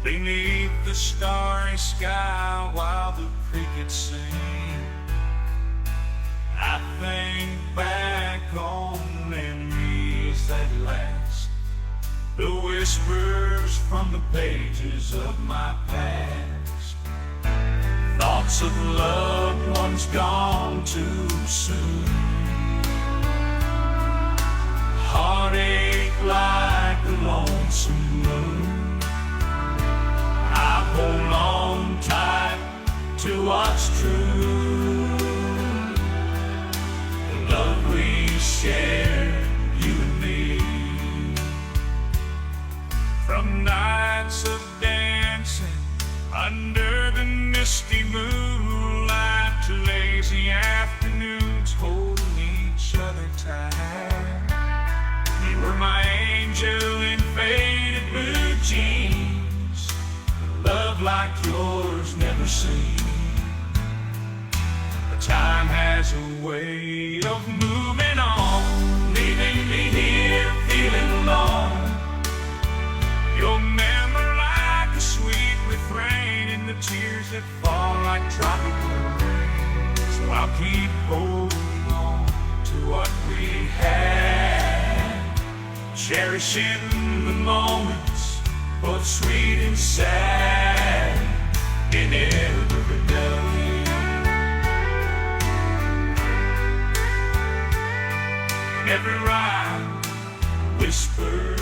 beneath the starry sky while the crickets sing. I think back on memories that last, the whispers from the pages of my past, thoughts of loved ones gone too soon, heartache like a lonesome moon. I hold on tight to what's true, the love we shared, you and me. From nights of dancing under the misty moonlight to lazy afternoons holding each other tight. You were my angel in faded blue jeans, love like yours never seen. But time has a way of moving on, leaving me here feeling alone. Your memory like a sweet refrain in the tears that fall like tropical rain. So I'll keep holding on to what we had, cherishing the moments, both sweet and sad, in every day. Every rhyme, whisper